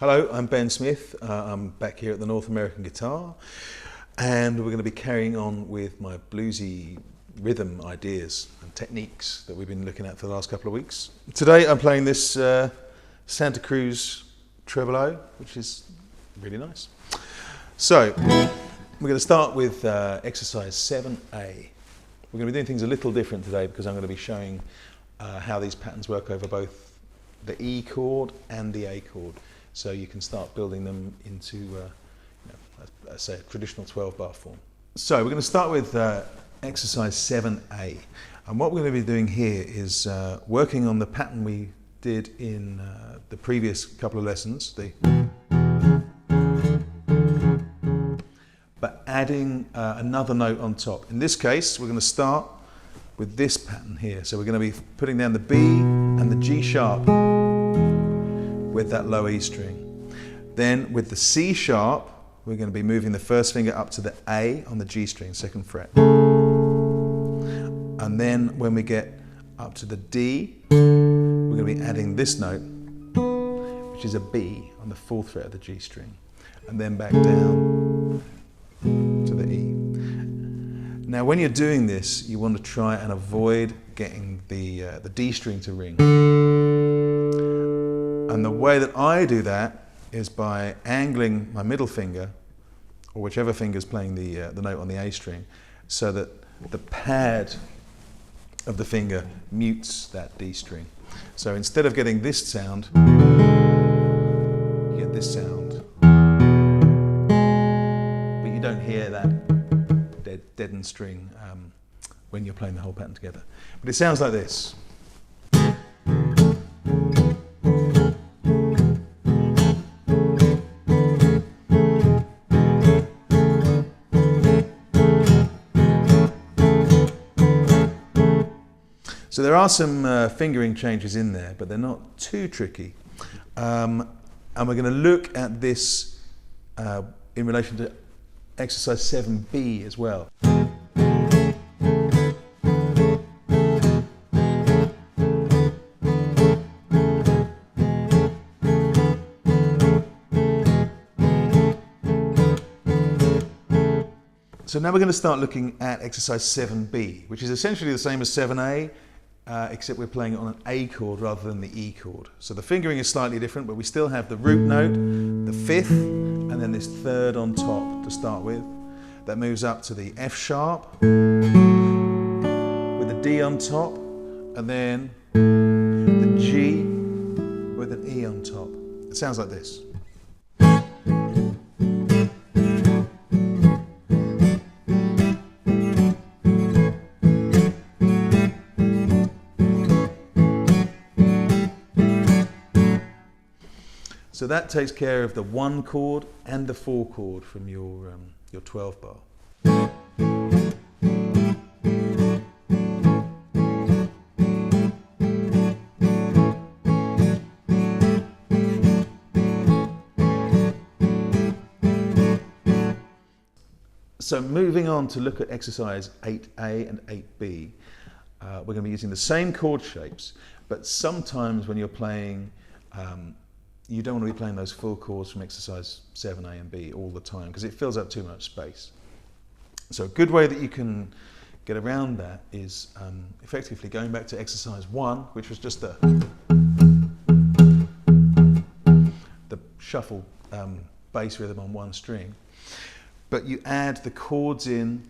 Hello, I'm Ben Smith. I'm back here at the North American Guitar, and we're going to be carrying on with my bluesy rhythm ideas and techniques that we've been looking at for the last couple of weeks. Today I'm playing this Santa Cruz Tremolo, which is really nice. So we're going to start with exercise 7A. We're going to be doing things a little different today because I'm going to be showing how these patterns work over both the E chord and the A chord. So you can start building them into, say, a traditional 12-bar form. So we're going to start with exercise 7A. And what we're going to be doing here is working on the pattern we did in the previous couple of lessons, but adding another note on top. In this case, we're going to start with this pattern here. So we're going to be putting down the B and the G sharp with that low E string. Then with the C sharp, we're going to be moving the first finger up to the A on the G string, 2nd fret. And then when we get up to the D, we're going to be adding this note, which is a B on the 4th fret of the G string. And then back down to the E. Now when you're doing this, you want to try and avoid getting the D string to ring. And the way that I do that is by angling my middle finger, or whichever finger is playing the note on the A string, so that the pad of the finger mutes that D string. So instead of getting this sound, you get this sound. But you don't hear that deadened string when you're playing the whole pattern together. But it sounds like this. So there are some fingering changes in there, but they're not too tricky. And we're going to look at this in relation to exercise 7B as well. So now we're going to start looking at exercise 7B, which is essentially the same as 7A, except we're playing it on an A chord rather than the E chord. So the fingering is slightly different, but we still have the root note, the 5th, and then this 3rd on top to start with. That moves up to the F sharp, with the D on top, and then the G with an E on top. It sounds like this. So that takes care of the 1 chord and the 4 chord from your 12 bar. So moving on to look at exercise 8A and 8B, we're going to be using the same chord shapes, but sometimes when you're playing you don't want to be playing those full chords from exercise 7A and B all the time because it fills up too much space. So a good way that you can get around that is effectively going back to exercise 1, which was just the shuffle bass rhythm on 1 string, but you add the chords in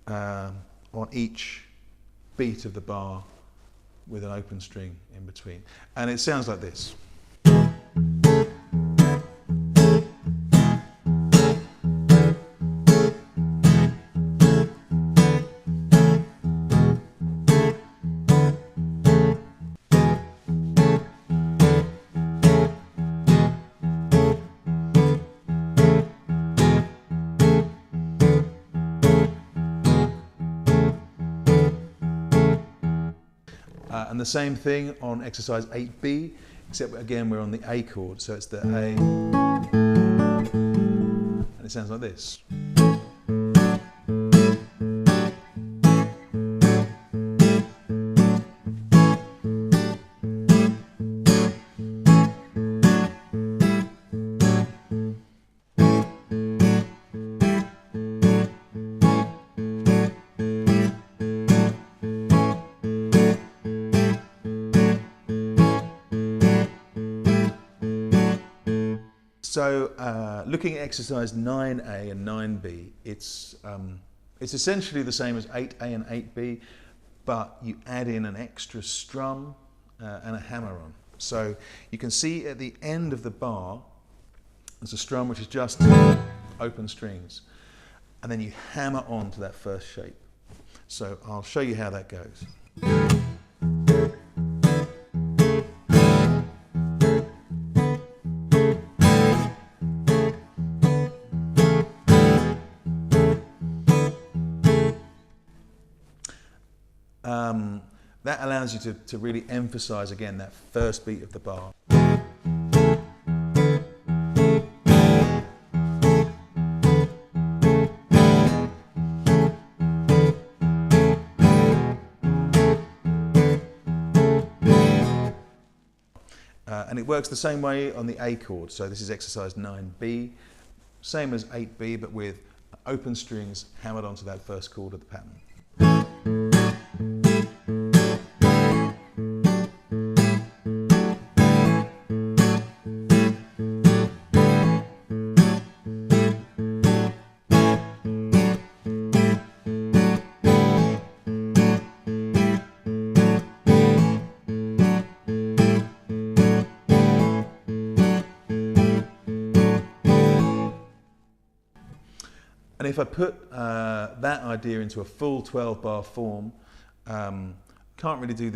on each beat of the bar with an open string in between. And it sounds like this. And the same thing on exercise 8B, except again we're on the A chord, so it's the A, and it sounds like this. So looking at exercise 9A and 9B, it's essentially the same as 8A and 8B, but you add in an extra strum and a hammer-on. So you can see at the end of the bar, there's a strum which is just open strings, and then you hammer on to that first shape. So I'll show you how that goes. That allows you to really emphasize again that first beat of the bar. And it works the same way on the A chord. So this is exercise 9B, same as 8B, but with open strings hammered onto that first chord of the pattern. And if I put that idea into a full 12-bar form, can't really do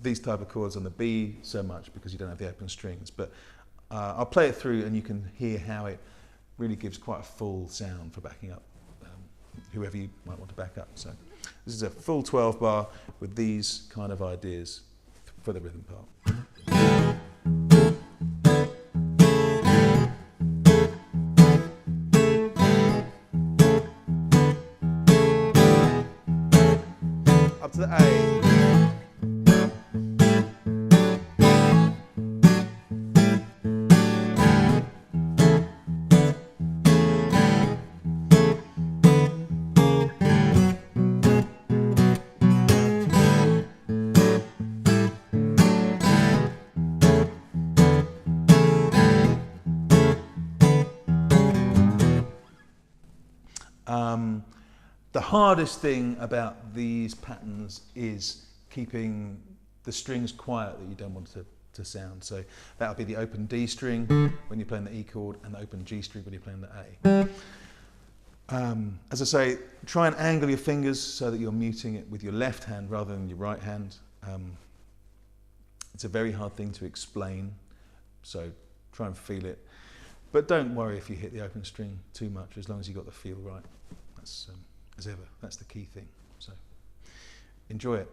these type of chords on the B so much because you don't have the open strings, but I'll play it through and you can hear how it really gives quite a full sound for backing up whoever you might want to back up. So this is a full 12-bar with these kind of ideas for the rhythm part. Up to the A. The hardest thing about these patterns is keeping the strings quiet that you don't want to sound. So that'll be the open D string when you're playing the E chord and the open G string when you're playing the A. As I say, try and angle your fingers so that you're muting it with your left hand rather than your right hand. It's a very hard thing to explain, so try and feel it. But don't worry if you hit the open string too much, as long as you got the feel right. That's as ever, that's the key thing. So enjoy it.